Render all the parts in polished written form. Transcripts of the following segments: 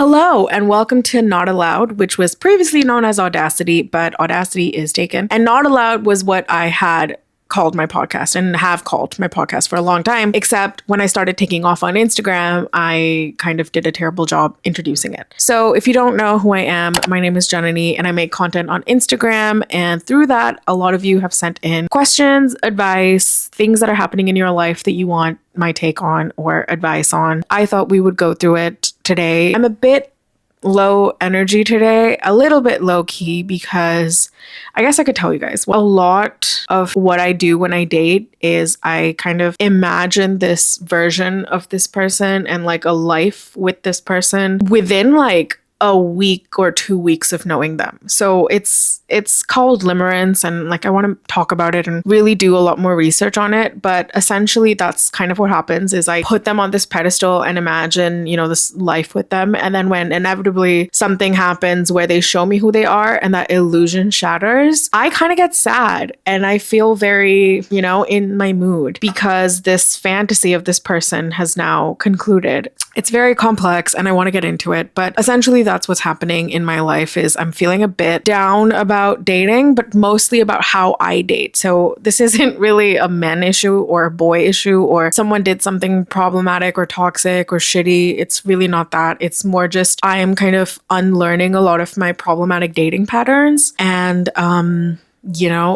Hello, and welcome to Not Allowed, which was previously known as Audacity, but Audacity is taken. And Not Allowed was what I had called my podcast and have called my podcast for a long time, except when I started taking off on Instagram, I kind of did a terrible job introducing it. So if you don't know who I am, my name is Janani and I make content on Instagram. And through that, a lot of you have sent in questions, advice, things that are happening in your life that you want my take on or advice on. I thought we would go through it today. I'm a bit low energy today, a little bit low key, because I guess I could tell you guys a lot of what I do when I date is I kind of imagine this version of this person and like a life with this person within like a week or 2 weeks of knowing them. So it's called limerence, and like I want to talk about it and really do a lot more research on it. But essentially that's kind of what happens is I put them on this pedestal and imagine, this life with them. And then when inevitably something happens where they show me who they are and that illusion shatters, I kind of get sad and I feel very, in my mood because this fantasy of this person has now concluded. It's very complex and I want to get into it, but essentially that's what's happening in my life is I'm feeling a bit down about dating, but mostly about how I date. So this isn't really a men issue or a boy issue or someone did something problematic or toxic or shitty. It's really not that. It's more just I am kind of unlearning a lot of my problematic dating patterns and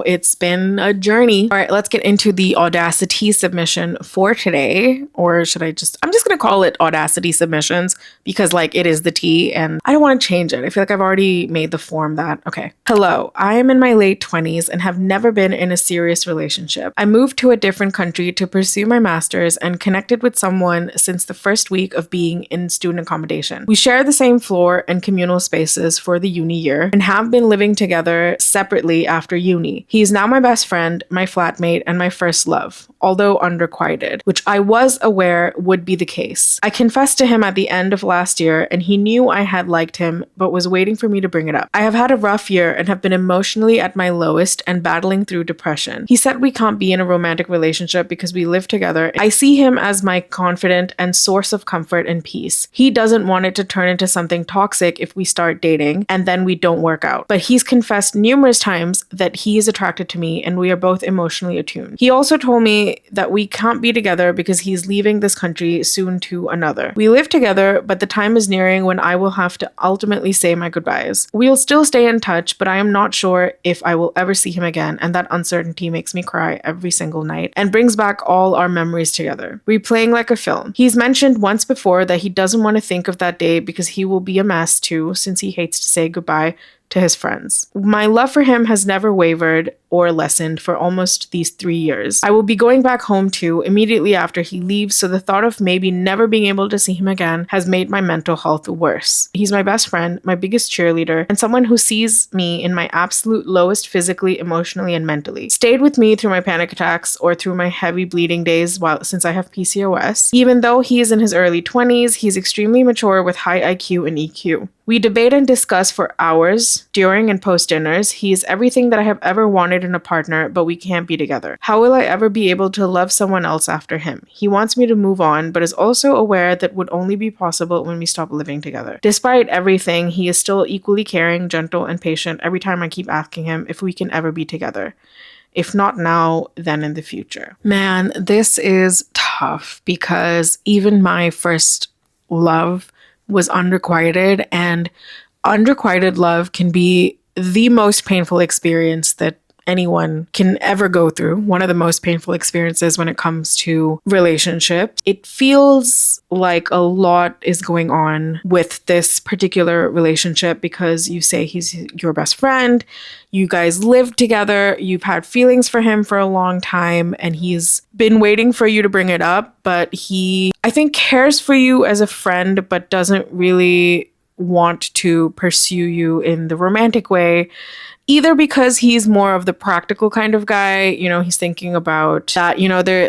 it's been a journey. All right, let's get into the AudaciTea submission for today. Or I'm just going to call it Audacity submissions because it is the tea and I don't want to change it. I feel like I've already made the form that, okay. Hello, I am in my late 20s and have never been in a serious relationship. I moved to a different country to pursue my master's and connected with someone since the first week of being in student accommodation. We share the same floor and communal spaces for the uni year and have been living together separately after uni. He is now my best friend, my flatmate, and my first love, although unrequited, which I was aware would be the case. I confessed to him at the end of last year, and he knew I had liked him, but was waiting for me to bring it up. I have had a rough year and have been emotionally at my lowest and battling through depression. He said we can't be in a romantic relationship because we live together. I see him as my confidant and source of comfort and peace. He doesn't want it to turn into something toxic if we start dating and then we don't work out. But he's confessed numerous times that he is attracted to me and we are both emotionally attuned. He also told me that we can't be together because he's leaving this country soon to another. We live together, but the time is nearing when I will have to ultimately say my goodbyes. We'll still stay in touch, but I am not sure if I will ever see him again, and that uncertainty makes me cry every single night and brings back all our memories together, replaying like a film. He's mentioned once before that he doesn't want to think of that day because he will be a mess too, since he hates to say goodbye to his friends. My love for him has never wavered or lessened for almost these 3 years. I will be going back home too immediately after he leaves, so the thought of maybe never being able to see him again has made my mental health worse. He's my best friend, my biggest cheerleader, and someone who sees me in my absolute lowest physically, emotionally, and mentally. Stayed with me through my panic attacks or through my heavy bleeding days since I have PCOS. Even though he is in his early 20s, he's extremely mature with high IQ and EQ. We debate and discuss for hours during and post dinners. He is everything that I have ever wanted in a partner, but we can't be together. How will I ever be able to love someone else after him? He wants me to move on, but is also aware that would only be possible when we stop living together. Despite everything, he is still equally caring, gentle, and patient every time I keep asking him if we can ever be together. If not now, then in the future. Man, this is tough because even my first love was unrequited, and unrequited love can be the most painful experience that anyone can ever go through. One of the most painful experiences when it comes to relationships. It feels like a lot is going on with this particular relationship because you say he's your best friend, you guys live together, you've had feelings for him for a long time, and he's been waiting for you to bring it up, but he, I think, cares for you as a friend, but doesn't really want to pursue you in the romantic way. Either because he's more of the practical kind of guy, he's thinking about that,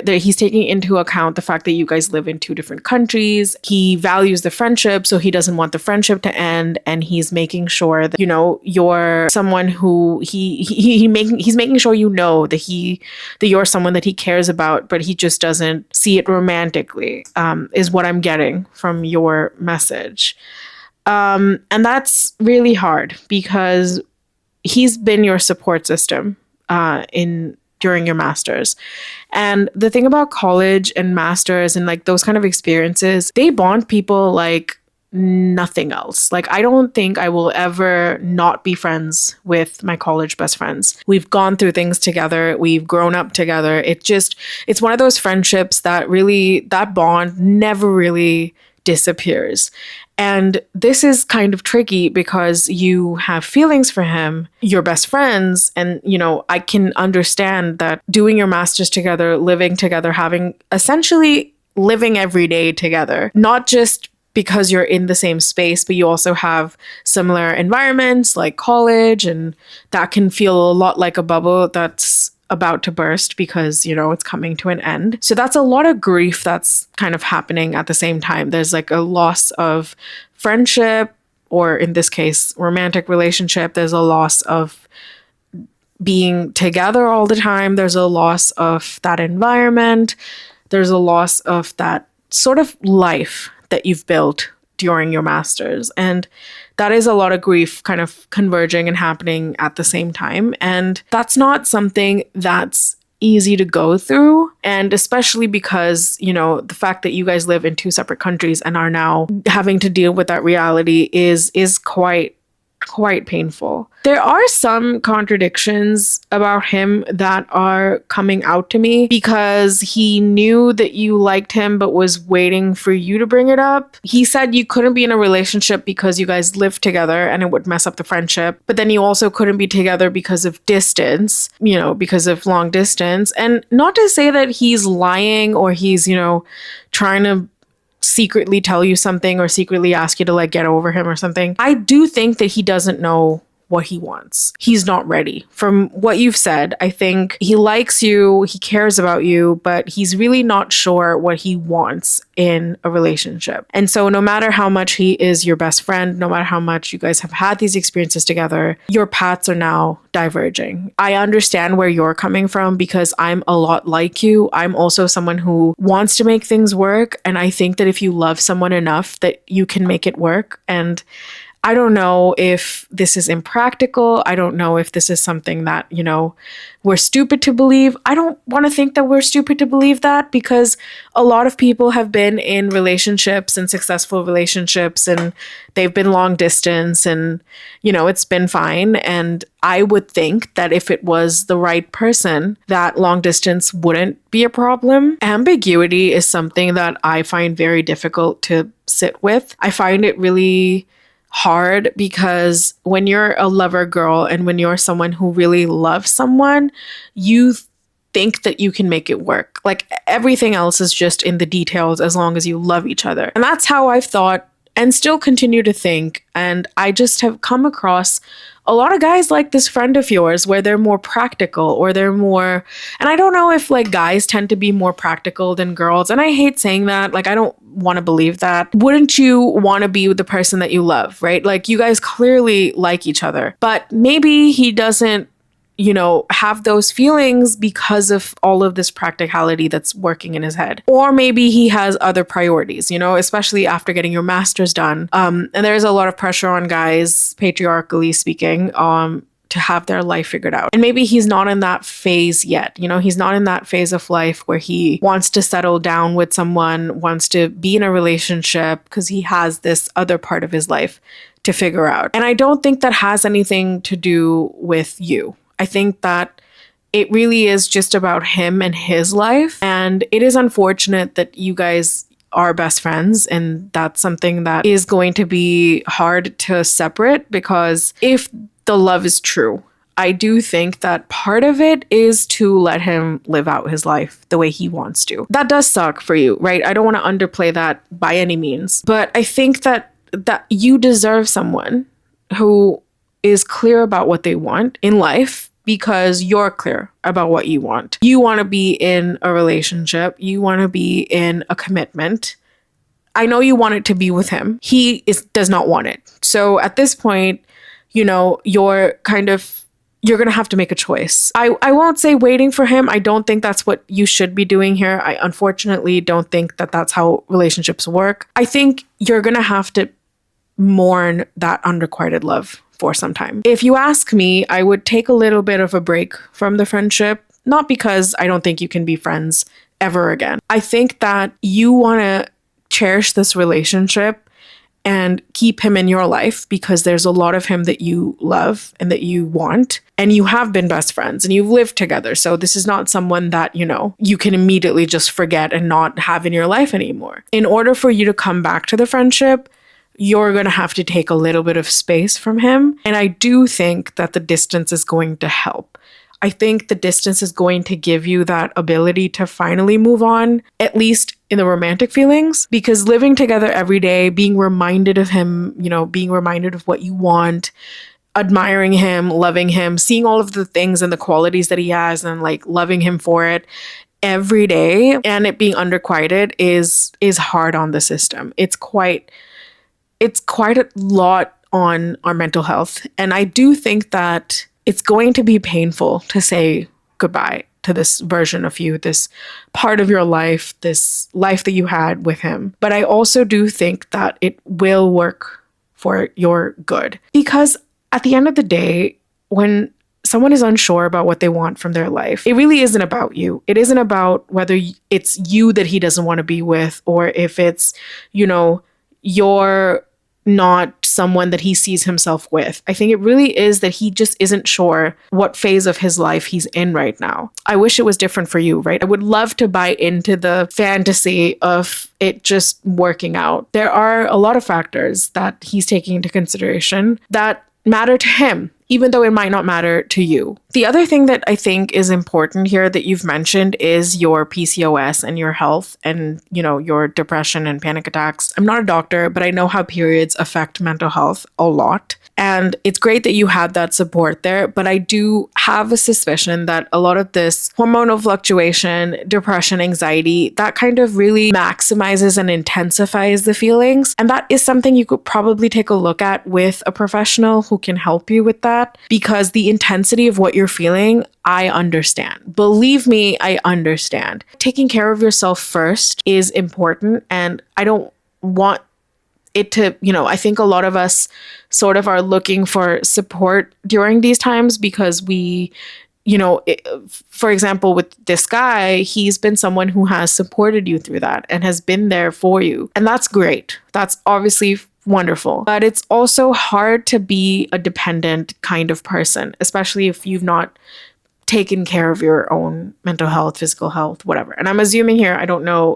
he's taking into account the fact that you guys live in 2 different countries. He values the friendship, so he doesn't want the friendship to end. And he's making sure that, you're someone who he's making sure that you're someone that he cares about, but he just doesn't see it romantically, is what I'm getting from your message. And that's really hard because he's been your support system in during your masters. And the thing about college and masters and like those kind of experiences, they bond people like nothing else. Like, I don't think I will ever not be friends with my college best friends. We've gone through things together. We've grown up together. It's one of those friendships that really, that bond never really disappears. And this is kind of tricky because you have feelings for him, your best friends. And, you know, I can understand that doing your masters together, living together, essentially living every day together, not just because you're in the same space, but you also have similar environments like college, and that can feel a lot like a bubble that's about to burst because, you know, it's coming to an end. So that's a lot of grief that's kind of happening at the same time. There's like a loss of friendship, or in this case, romantic relationship. There's a loss of being together all the time. There's a loss of that environment. There's a loss of that sort of life that you've built during your masters. And that is a lot of grief kind of converging and happening at the same time. And that's not something that's easy to go through. And especially because, you know, the fact that you guys live in two separate countries and are now having to deal with that reality is quite painful. There are some contradictions about him that are coming out to me because he knew that you liked him but was waiting for you to bring it up. He said you couldn't be in a relationship because you guys lived together and it would mess up the friendship. But then you also couldn't be together because of distance, you know, because of long distance. And not to say that he's lying or he's, you know, trying to secretly tell you something or secretly ask you to like get over him or something. I do think that he doesn't know what he wants. He's not ready. From what you've said, I think he likes you, he cares about you, but he's really not sure what he wants in a relationship. And so no matter how much he is your best friend, no matter how much you guys have had these experiences together, your paths are now diverging. I understand where you're coming from because I'm a lot like you. I'm also someone who wants to make things work. And I think that if you love someone enough that you can make it work. And I don't know if this is impractical. I don't know if this is something that, you know, we're stupid to believe. I don't want to think that we're stupid to believe that because a lot of people have been in relationships and successful relationships and they've been long distance and, you know, it's been fine. And I would think that if it was the right person, that long distance wouldn't be a problem. Ambiguity is something that I find very difficult to sit with. I find it really hard because when you're a lover girl and when you're someone who really loves someone, you think that you can make it work. Like everything else is just in the details as long as you love each other. And that's how I've thought and still continue to think. And I just have come across a lot of guys like this friend of yours where they're more practical or they're more, and I don't know if like guys tend to be more practical than girls. And I hate saying that. Like, I don't want to believe that. Wouldn't you want to be with the person that you love, right? Like you guys clearly like each other, but maybe he doesn't, you know, have those feelings because of all of this practicality that's working in his head. Or maybe he has other priorities, you know, especially after getting your master's done. And there's a lot of pressure on guys, patriarchally speaking, to have their life figured out. And maybe he's not in that phase yet. You know, he's not in that phase of life where he wants to settle down with someone, wants to be in a relationship because he has this other part of his life to figure out. And I don't think that has anything to do with you. I think that it really is just about him and his life. And it is unfortunate that you guys are best friends. And that's something that is going to be hard to separate because if the love is true, I do think that part of it is to let him live out his life the way he wants to. That does suck for you, right? I don't want to underplay that by any means. But I think that you deserve someone who is clear about what they want in life because you're clear about what you want. You want to be in a relationship. You want to be in a commitment. I know you want it to be with him. He does not want it. So at this point, you know, you're going to have to make a choice. I won't say waiting for him. I don't think that's what you should be doing here. I unfortunately don't think that that's how relationships work. I think you're going to have to mourn that unrequited love for some time. If you ask me, I would take a little bit of a break from the friendship, not because I don't think you can be friends ever again. I think that you want to cherish this relationship and keep him in your life because there's a lot of him that you love and that you want. And you have been best friends and you've lived together. So this is not someone that, you can immediately just forget and not have in your life anymore. In order for you to come back to the friendship, you're going to have to take a little bit of space from him. And I do think that the distance is going to help. I think the distance is going to give you that ability to finally move on, at least in the romantic feelings, because living together every day, being reminded of him, being reminded of what you want, admiring him, loving him, seeing all of the things and the qualities that he has and like loving him for it every day and it being unrequited is hard on the system. It's quite a lot on our mental health. And I do think that it's going to be painful to say goodbye to this version of you, this part of your life, this life that you had with him. But I also do think that it will work for your good. Because at the end of the day, when someone is unsure about what they want from their life, it really isn't about you. It isn't about whether it's you that he doesn't want to be with or if it's, you're not someone that he sees himself with. I think it really is that he just isn't sure what phase of his life he's in right now. I wish it was different for you, right? I would love to buy into the fantasy of it just working out. There are a lot of factors that he's taking into consideration that matter to him, even though it might not matter to you. The other thing that I think is important here that you've mentioned is your PCOS and your health and, your depression and panic attacks. I'm not a doctor, but I know how periods affect mental health a lot. And it's great that you had that support there, but I do have a suspicion that a lot of this hormonal fluctuation, depression, anxiety, that kind of really maximizes and intensifies the feelings. And that is something you could probably take a look at with a professional who can help you with that, because the intensity of what you're feeling, I understand. Believe me, I understand. Taking care of yourself first is important, and I don't want it to, I think a lot of us sort of are looking for support during these times because we, for example, with this guy, he's been someone who has supported you through that and has been there for you. And that's great. That's obviously wonderful. But it's also hard to be a dependent kind of person, especially if you've not taken care of your own mental health, physical health, whatever. And I'm assuming here, I don't know,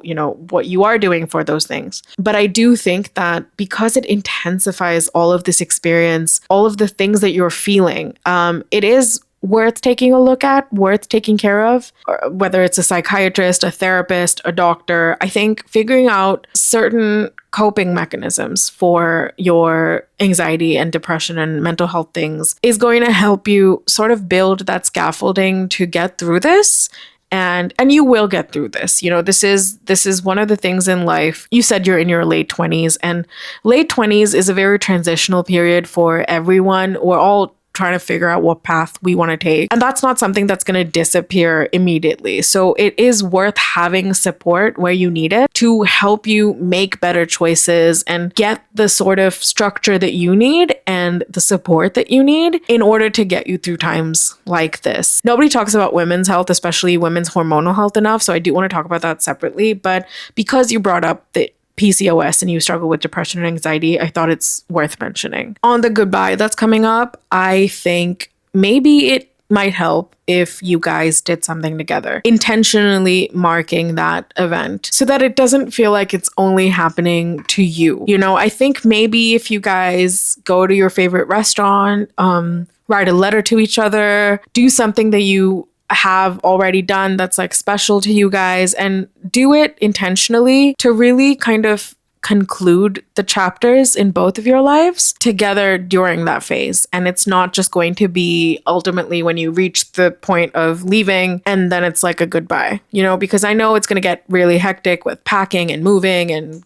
what you are doing for those things. But I do think that because it intensifies all of this experience, all of the things that you're feeling, it is worth taking a look at, worth taking care of, whether it's a psychiatrist, a therapist, a doctor. I think figuring out certain coping mechanisms for your anxiety and depression and mental health things is going to help you sort of build that scaffolding to get through this. And you will get through this. This is one of the things in life. You said you're in your late 20s, and late 20s is a very transitional period for everyone. We're all trying to figure out what path we want to take. And that's not something that's going to disappear immediately. So it is worth having support where you need it to help you make better choices and get the sort of structure that you need and the support that you need in order to get you through times like this. Nobody talks about women's health, especially women's hormonal health, enough. So I do want to talk about that separately. But because you brought up the PCOS and you struggle with depression and anxiety, I thought it's worth mentioning. On the goodbye that's coming up, I think maybe it might help if you guys did something together, intentionally marking that event so that it doesn't feel like it's only happening to you. I think maybe if you guys go to your favorite restaurant, write a letter to each other, do something that you have already done that's like special to you guys, and do it intentionally to really kind of conclude the chapters in both of your lives together during that phase. And it's not just going to be ultimately when you reach the point of leaving and then it's like a goodbye, because I know it's going to get really hectic with packing and moving and,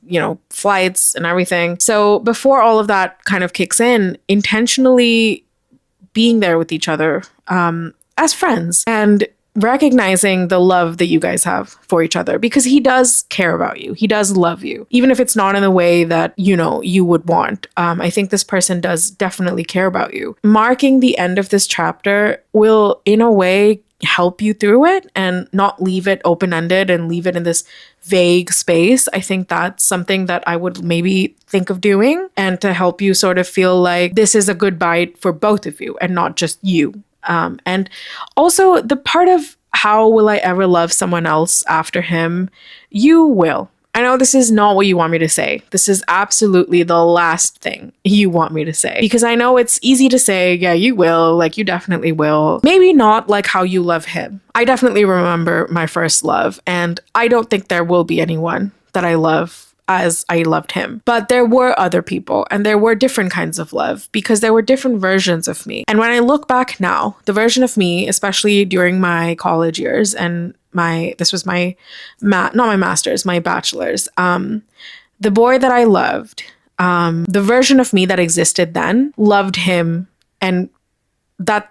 flights and everything. So before all of that kind of kicks in, intentionally being there with each other, as friends and recognizing the love that you guys have for each other, because he does care about you. He does love you, even if it's not in the way that, you would want. I think this person does definitely care about you. Marking the end of this chapter will, in a way, help you through it and not leave it open-ended and leave it in this vague space. I think that's something that I would maybe think of doing, and to help you sort of feel like this is a goodbye for both of you and not just you. And also the part of how will I ever love someone else after him? You will. I know this is not what you want me to say. This is absolutely the last thing you want me to say, because I know it's easy to say, yeah, you will, like you definitely will. Maybe not like how you love him. I definitely remember my first love, and I don't think there will be anyone that I love as I loved him. But there were other people, and there were different kinds of love, because there were different versions of me. And when I look back now, the version of me, especially during my college years and this was my not my master's, my bachelor's, the boy that I loved, the version of me that existed then loved him, and the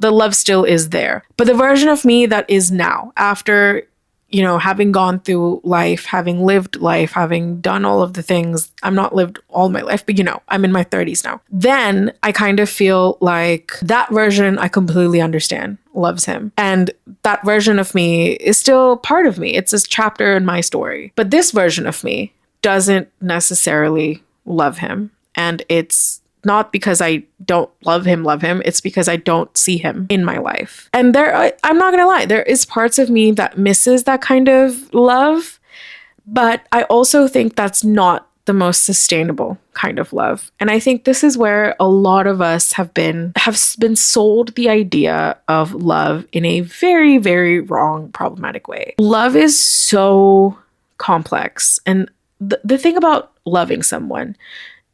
love still is there. But the version of me that is now, after having gone through life, having lived life, having done all of the things, I'm not lived all my life, but I'm in my 30s now. Then I kind of feel like that version I completely understand loves him. And that version of me is still part of me. It's this chapter in my story. But this version of me doesn't necessarily love him. And it's not because I don't love him. It's because I don't see him in my life. And I'm not going to lie, there is parts of me that misses that kind of love. But I also think that's not the most sustainable kind of love. And I think this is where a lot of us have been sold the idea of love in a very, very wrong, problematic way. Love is so complex. And the thing about loving someone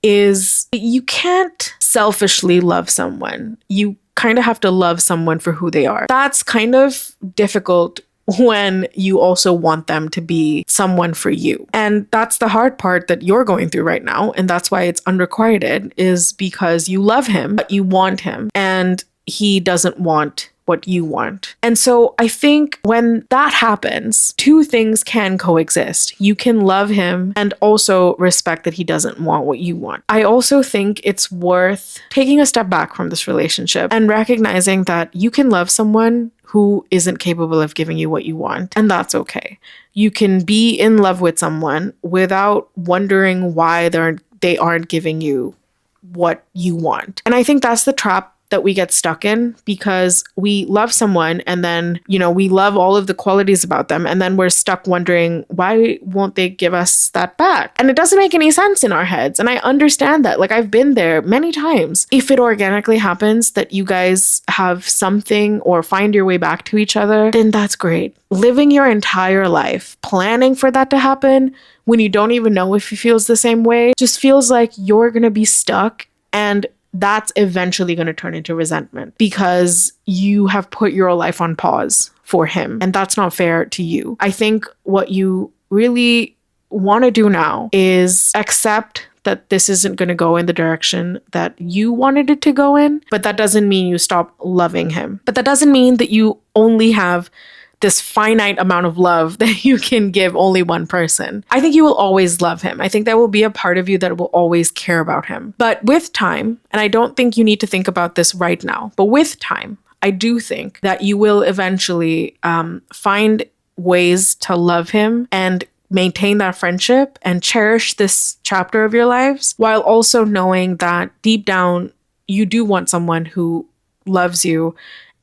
is you can't selfishly love someone. You kind of have to love someone for who they are. That's kind of difficult when you also want them to be someone for you. And that's the hard part that you're going through right now. And that's why it's unrequited, is because you love him, but you want him, and he doesn't want what you want. And so I think when that happens, two things can coexist. You can love him and also respect that he doesn't want what you want. I also think it's worth taking a step back from this relationship and recognizing that you can love someone who isn't capable of giving you what you want, and that's okay. You can be in love with someone without wondering why they aren't giving you what you want. And I think that's the trap that we get stuck in, because we love someone and then, we love all of the qualities about them, and then we're stuck wondering, why won't they give us that back? And it doesn't make any sense in our heads. And I understand that. Like, I've been there many times. If it organically happens that you guys have something or find your way back to each other, then that's great. Living your entire life planning for that to happen when you don't even know if he feels the same way just feels like you're going to be stuck, and that's eventually going to turn into resentment because you have put your life on pause for him. And that's not fair to you. I think what you really want to do now is accept that this isn't going to go in the direction that you wanted it to go in. But that doesn't mean you stop loving him. But that doesn't mean that you only have this finite amount of love that you can give only one person. I think you will always love him. I think there will be a part of you that will always care about him. But with time, and I don't think you need to think about this right now, but with time, I do think that you will eventually find ways to love him and maintain that friendship and cherish this chapter of your lives, while also knowing that deep down, you do want someone who loves you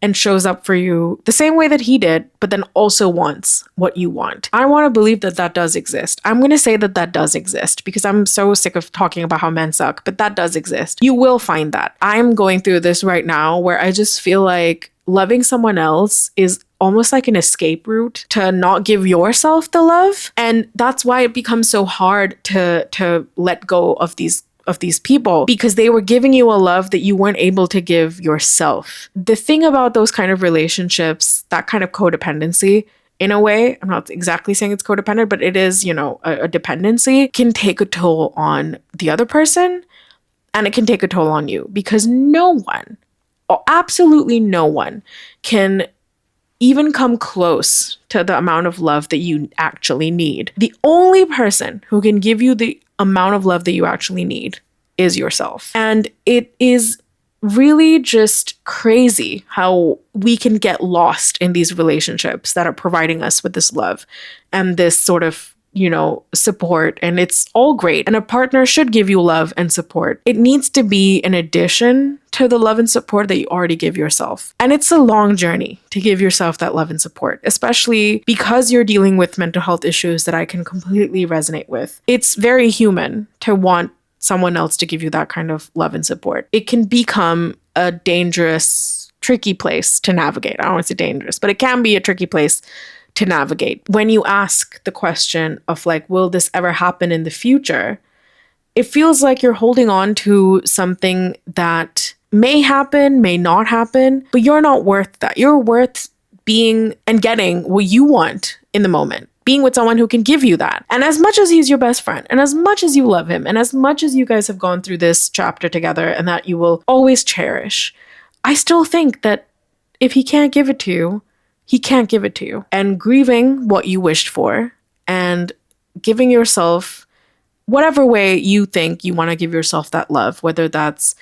and shows up for you the same way that he did, but then also wants what you want. I want to believe that that does exist. I'm going to say that that does exist because I'm so sick of talking about how men suck, but that does exist. You will find that. I'm going through this right now where I just feel like loving someone else is almost like an escape route to not give yourself the love. And that's why it becomes so hard to let go of these people, because they were giving you a love that you weren't able to give yourself. The thing about those kind of relationships, that kind of codependency, in a way, I'm not exactly saying it's codependent, but it is, a dependency, can take a toll on the other person, and it can take a toll on you, because no one, absolutely no one, can even come close to the amount of love that you actually need. The only person who can give you the amount of love that you actually need is yourself. And it is really just crazy how we can get lost in these relationships that are providing us with this love and this sort of, support. And it's all great. And a partner should give you love and support. It needs to be an addition to the love and support that you already give yourself. And it's a long journey to give yourself that love and support, especially because you're dealing with mental health issues that I can completely resonate with. It's very human to want someone else to give you that kind of love and support. It can become a dangerous, tricky place to navigate. I don't want to say dangerous, but it can be a tricky place to navigate. When you ask the question of like, will this ever happen in the future? It feels like you're holding on to something that may happen, may not happen, but you're not worth that. You're worth being and getting what you want in the moment. Being with someone who can give you that. And as much as he's your best friend, and as much as you love him, and as much as you guys have gone through this chapter together and that you will always cherish, I still think that if he can't give it to you, he can't give it to you. And grieving what you wished for and giving yourself whatever way you think you want to give yourself that love, whether that's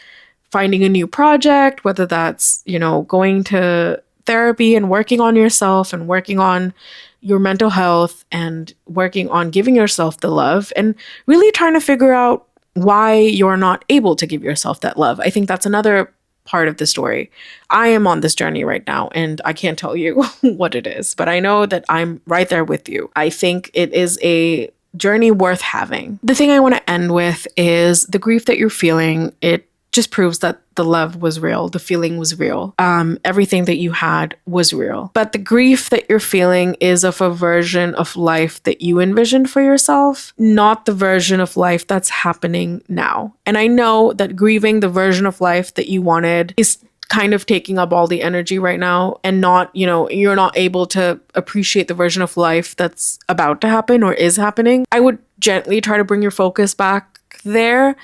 finding a new project, whether that's, going to therapy and working on yourself and working on your mental health and working on giving yourself the love and really trying to figure out why you're not able to give yourself that love. I think that's another part of the story. I am on this journey right now and I can't tell you what it is, but I know that I'm right there with you. I think it is a journey worth having. The thing I want to end with is the grief that you're feeling. It just proves that the love was real. The feeling was real. Everything that you had was real. But the grief that you're feeling is of a version of life that you envisioned for yourself, not the version of life that's happening now. And I know that grieving the version of life that you wanted is kind of taking up all the energy right now and not, you're not able to appreciate the version of life that's about to happen or is happening. I would gently try to bring your focus back there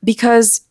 because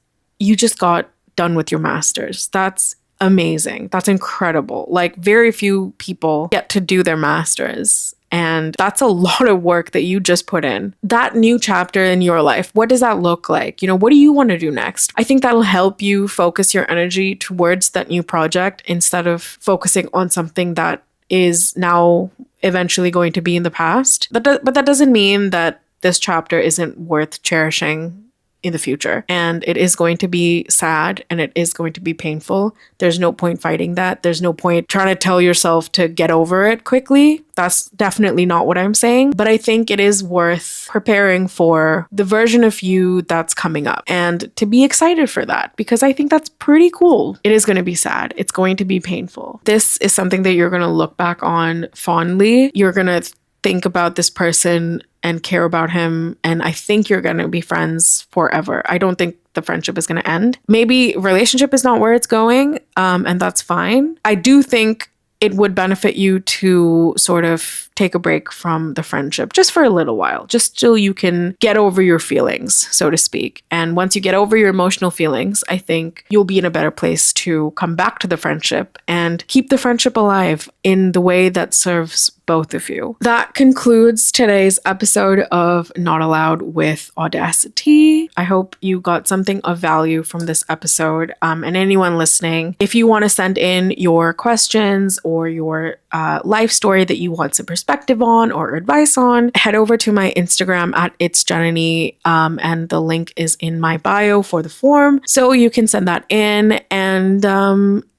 you just got done with your master's. That's amazing. That's incredible. Like very few people get to do their master's. And that's a lot of work that you just put in. That new chapter in your life, what does that look like? What do you want to do next? I think that'll help you focus your energy towards that new project instead of focusing on something that is now eventually going to be in the past. But that doesn't mean that this chapter isn't worth cherishing in the future. And it is going to be sad and it is going to be painful. There's no point fighting that. There's no point trying to tell yourself to get over it quickly. That's definitely not what I'm saying. But I think it is worth preparing for the version of you that's coming up and to be excited for that because I think that's pretty cool. It is going to be sad. It's going to be painful. This is something that you're going to look back on fondly. You're going to think about this person and care about him. And I think you're going to be friends forever. I don't think the friendship is going to end. Maybe relationship is not where it's going, and that's fine. I do think it would benefit you to sort of take a break from the friendship just for a little while, just till you can get over your feelings, so to speak. And once you get over your emotional feelings, I think you'll be in a better place to come back to the friendship and keep the friendship alive in the way that serves both of you. That concludes today's episode of Not Allowed with AudaciTea. I hope you got something of value from this episode. And anyone listening, if you want to send in your questions or your life story that you want some perspective on or advice on, head over to my Instagram at itsjanani, and the link is in my bio for the form, so you can send that in. And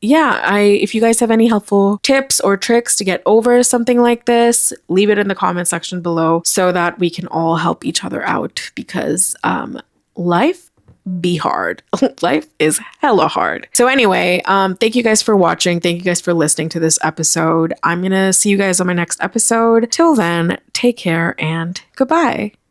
if you guys have any helpful tips or tricks to get over something like this, leave it in the comment section below so that we can all help each other out because life be hard. Life is hella hard. So anyway, thank you guys for watching. Thank you guys for listening to this episode. I'm gonna see you guys on my next episode. Till then, take care and goodbye.